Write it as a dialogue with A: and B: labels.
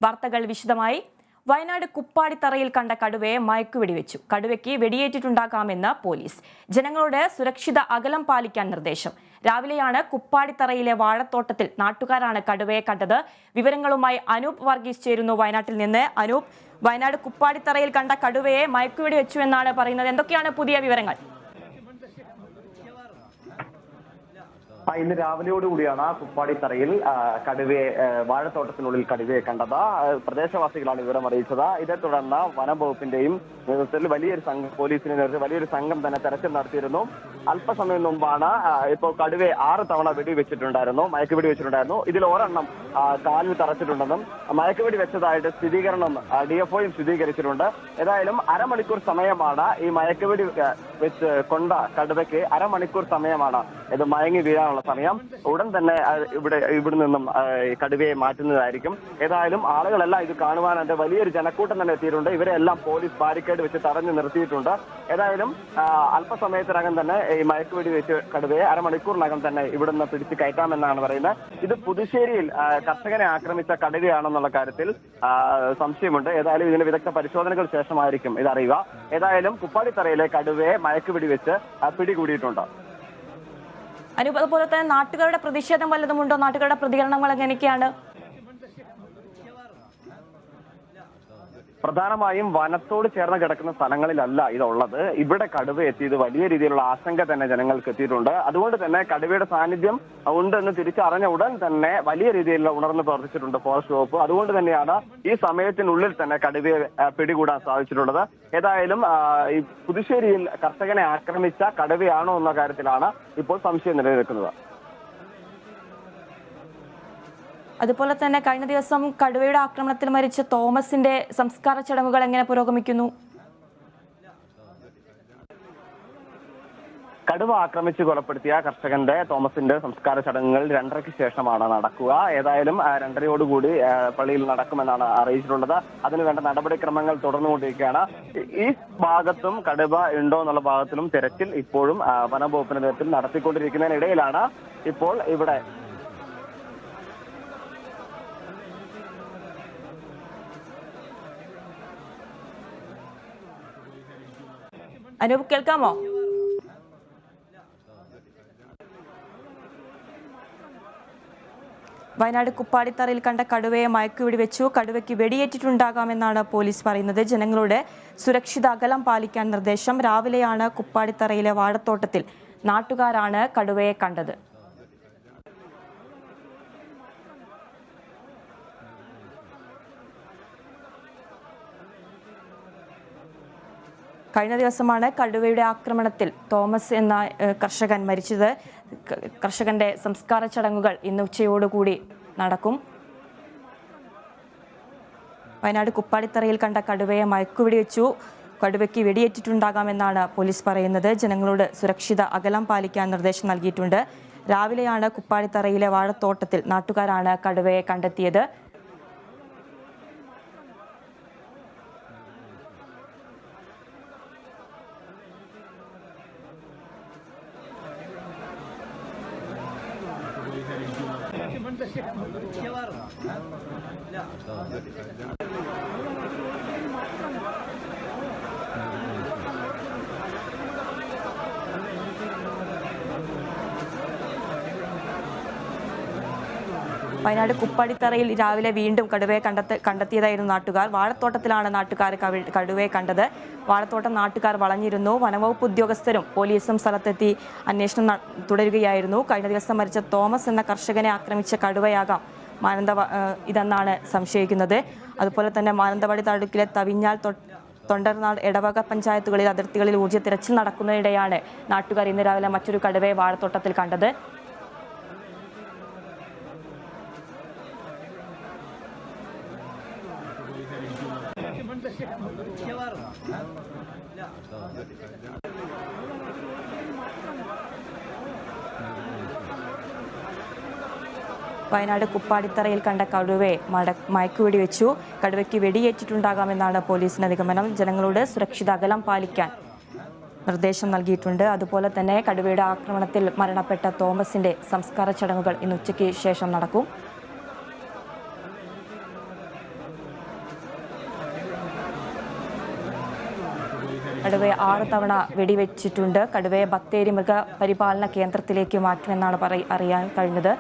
A: വാർത്തകൾ വിശദമായി. വയനാട് കുപ്പാടിത്തറയിൽ കണ്ട കടുവയെ മയക്കുവെടിവെച്ചു. കടുവയ്ക്ക് വെടിയേറ്റിട്ടുണ്ടാകാമെന്ന് പോലീസ്. ജനങ്ങളോട് സുരക്ഷിത അകലം പാലിക്കാൻ നിർദ്ദേശം. രാവിലെയാണ് കുപ്പാടിത്തറയിലെ വാഴത്തോട്ടത്തിൽ നാട്ടുകാരാണ് കടുവയെ കണ്ടത്. വിവരങ്ങളുമായി അനൂപ് വർഗീസ് ചേരുന്നു വയനാട്ടിൽ നിന്ന്. അനൂപ്, വയനാട് കുപ്പാടിത്തറയിൽ കണ്ട കടുവയെ മയക്കുവെടിവെച്ചു എന്നാണ് പറയുന്നത്. എന്തൊക്കെയാണ് പുതിയ വിവരങ്ങൾ?
B: ഇന്ന് രാവിലെയോടുകൂടിയാണ് കുപ്പാടിത്തറയിൽ വാഴത്തോട്ടത്തിനുള്ളിൽ കടുവയെ കണ്ടത്. പ്രദേശവാസികളാണ് വിവരം അറിയിച്ചത്. ഇതേ തുടർന്ന് വനം വകുപ്പിന്റെയും നേതൃത്വത്തിൽ പോലീസിന്റെ നേതൃത്വത്തിൽ വലിയൊരു സംഘം തന്നെ തെരച്ചിൽ നടത്തിയിരുന്നു. അല്പസമയം മുമ്പാണ് ഇപ്പോൾ കടുവയെ 6 തവണ മയക്കുവെടി വെച്ചിട്ടുണ്ടായിരുന്നു. ഇതിൽ ഒരെണ്ണം കാലിൽ തറച്ചിട്ടുണ്ടെന്നും മയക്കുവെടി വെച്ചതായിട്ട് DFOയും സ്ഥിരീകരിച്ചിട്ടുണ്ട്. ഏതായാലും അരമണിക്കൂർ സമയമാണ് ഈ മയക്കുവെടി വെച്ച് കൊണ്ട കടുവയ്ക്ക് അരമണിക്കൂർ സമയമാണ് ഇത് മയങ്ങി വീഴാനുള്ള സമയം. ഉടൻ തന്നെ ഇവിടെ നിന്നും കടുവയെ മാറ്റുന്നതായിരിക്കും. ഏതായാലും ആളുകളെല്ലാം ഇത് കാണുവാൻ വലിയൊരു ജനക്കൂട്ടം തന്നെ എത്തിയിട്ടുണ്ട്. ഇവരെല്ലാം പോലീസ് ബാരിക്കേഡ് വെച്ച് തടഞ്ഞു നിർത്തിയിട്ടുണ്ട്. ഏതായാലും അല്പസമയത്തിനകം തന്നെ ഈ മയക്കുവെടി വെച്ച് കടുവയെ അരമണിക്കൂറിനകം തന്നെ ഇവിടുന്ന് പിടിച്ചു കയറ്റാമെന്നാണ് പറയുന്നത്. ഇത് പുതുശ്ശേരിയിൽ കർഷകനെ ആക്രമിച്ച കടുവയാണെന്നുള്ള കാര്യത്തിൽ സംശയമുണ്ട്. ഏതായാലും ഇതിന് വിദഗ്ധ പരിശോധനകൾ ശേഷമായിരിക്കും ഇതറിയുക. ഏതായാലും കുപ്പാടിത്തറയിലെ കടുവയെ മയക്കുവെടി വെച്ച് പിടികൂടിയിട്ടുണ്ട്.
A: അതുപോലെ തന്നെ നാട്ടുകാരുടെ പ്രതിഷേധം വല്ലതുമുണ്ടോ? നാട്ടുകാരുടെ പ്രതികരണങ്ങൾ എങ്ങനെയൊക്കെയാണ്?
B: പ്രധാനമായും വനത്തോട് ചേർന്ന് കിടക്കുന്ന സ്ഥലങ്ങളിലല്ല ഇതുള്ളത്. ഇവിടെ കടുവ എത്തിയത് വലിയ രീതിയിലുള്ള ആശങ്ക തന്നെ ജനങ്ങൾക്ക് എത്തിയിട്ടുണ്ട്. അതുകൊണ്ട് തന്നെ കടുവയുടെ സാന്നിധ്യം ഉണ്ടെന്ന് തിരിച്ചറിഞ്ഞ ഉടൻ തന്നെ വലിയ രീതിയിലുള്ള ഉണർന്ന് പ്രവർത്തിച്ചിട്ടുണ്ട് ഫോറസ്റ്റ് വകുപ്പ്. അതുകൊണ്ട് തന്നെയാണ് ഈ സമയത്തിനുള്ളിൽ തന്നെ കടുവയെ പിടികൂടാൻ സാധിച്ചിട്ടുള്ളത്. ഏതായാലും ഈ പുതുശ്ശേരിയിൽ കർഷകനെ ആക്രമിച്ച കടുവയാണോ എന്ന കാര്യത്തിലാണ് ഇപ്പോൾ സംശയം നിലനിൽക്കുന്നത്.
A: അതുപോലെ തന്നെ കഴിഞ്ഞ ദിവസം കടുവയുടെ ആക്രമണത്തിൽ മരിച്ച തോമസിന്റെ സംസ്കാര ചടങ്ങുകൾ എങ്ങനെ പുരോഗമിക്കുന്നു?
B: കടുവ ആക്രമിച്ച് കൊലപ്പെടുത്തിയ കർഷകന്റെ തോമസിന്റെ സംസ്കാര ചടങ്ങുകൾ 2:30-ക്ക് ശേഷമാണ് നടക്കുക. ഏതായാലും 2:30-യോടുകൂടി പള്ളിയിൽ നടക്കുമെന്നാണ് അറിയിച്ചിട്ടുള്ളത്. അതിനുവേണ്ട നടപടിക്രമങ്ങൾ തുടർന്നുകൊണ്ടിരിക്കുകയാണ്. ഈ ഭാഗത്തും കടുവ ഉണ്ടോ എന്നുള്ള ഭാഗത്തിലും തിരച്ചിൽ ഇപ്പോഴും വനംവകുപ്പിന്റെ നേതൃത്വത്തിൽ നടത്തിക്കൊണ്ടിരിക്കുന്നതിനിടയിലാണ് ഇപ്പോൾ ഇവിടെ
A: അനൂപ്, കേൾക്കാമോ? വയനാട് കുപ്പാടിത്തറയിൽ കണ്ട കടുവയെ മയക്കുവെടി വെച്ചു. കടുവയ്ക്ക് വെടിയേറ്റിട്ടുണ്ടാകാമെന്നാണ് പോലീസ് പറയുന്നത്. ജനങ്ങളോട് സുരക്ഷിത അകലം പാലിക്കാൻ നിർദ്ദേശം. രാവിലെയാണ് കുപ്പാടിത്തറയിലെ വാഴത്തോട്ടത്തിൽ നാട്ടുകാരാണ് കടുവയെ കണ്ടത്. കഴിഞ്ഞ ദിവസമാണ് കടുവയുടെ ആക്രമണത്തിൽ തോമസ് എന്ന കർഷകൻ മരിച്ചത്. കർഷകന്റെ സംസ്കാര ചടങ്ങുകൾ ഇന്ന് ഉച്ചയോടുകൂടി നടക്കും. വയനാട് കുപ്പാടിത്തറയിൽ കണ്ട കടുവയെ മയക്കുവെടി വെച്ചു. കടുവയ്ക്ക് വെടിയേറ്റിട്ടുണ്ടാകാമെന്നാണ് പോലീസ് പറയുന്നത്. ജനങ്ങളോട് സുരക്ഷിത അകലം പാലിക്കാൻ നിർദ്ദേശം നൽകിയിട്ടുണ്ട്. രാവിലെയാണ് കുപ്പാടിത്തറയിലെ വാഴത്തോട്ടത്തിൽ നാട്ടുകാരാണ് കടുവയെ കണ്ടെത്തിയത്. വയനാട് കുപ്പാടിത്തറയിൽ രാവിലെ വീണ്ടും കടുവയെ കണ്ടെത്തിയതായിരുന്നു നാട്ടുകാർ. വാഴത്തോട്ടത്തിലാണ് നാട്ടുകാർ കടുവയെ കണ്ടത്. വാഴത്തോട്ടം നാട്ടുകാർ വളഞ്ഞിരുന്നു. വനംവകുപ്പ് ഉദ്യോഗസ്ഥരും പോലീസും സ്ഥലത്തെത്തി അന്വേഷണം തുടരുകയായിരുന്നു. കഴിഞ്ഞ ദിവസം മരിച്ച തോമസ് എന്ന കർഷകനെ ആക്രമിച്ച കടുവയാകാം ഇതെന്നാണ് സംശയിക്കുന്നത്. അതുപോലെ തന്നെ മാനന്തവാടി താലൂക്കിലെ തവിഞ്ഞാൽ തൊണ്ടർനാട് എടവക പഞ്ചായത്തുകളിൽ അതിർത്തികളിൽ ഊർജ്ജ തിരച്ചിൽ നടക്കുന്നതിനിടെയാണ് നാട്ടുകാർ ഇന്ന് രാവിലെ മറ്റൊരു കടുവയെ വാഴത്തോട്ടത്തിൽ കണ്ടത്. വയനാട് കുപ്പാടിത്തറയിൽ കണ്ട കടുവയെ മയക്കുവെടി വെച്ചു. കടുവയ്ക്ക് വെടിയേറ്റിട്ടുണ്ടാകാമെന്നാണ് പോലീസിന്റെ നിഗമനം. ജനങ്ങളോട് സുരക്ഷിത അകലം പാലിക്കാൻ നിർദ്ദേശം നൽകിയിട്ടുണ്ട്. അതുപോലെ തന്നെ കടുവയുടെ ആക്രമണത്തിൽ മരണപ്പെട്ട തോമസിന്റെ സംസ്കാര ചടങ്ങുകൾ ഇന്ന് ഉച്ചയ്ക്ക് ശേഷം നടക്കും. കടുവയെ 6 തവണ വെടിവെച്ചിട്ടുണ്ട്. കടുവയെ ബത്തേരി മൃഗപരിപാലന കേന്ദ്രത്തിലേക്ക് മാറ്റുമെന്നാണ് അറിയാൻ കഴിഞ്ഞത്.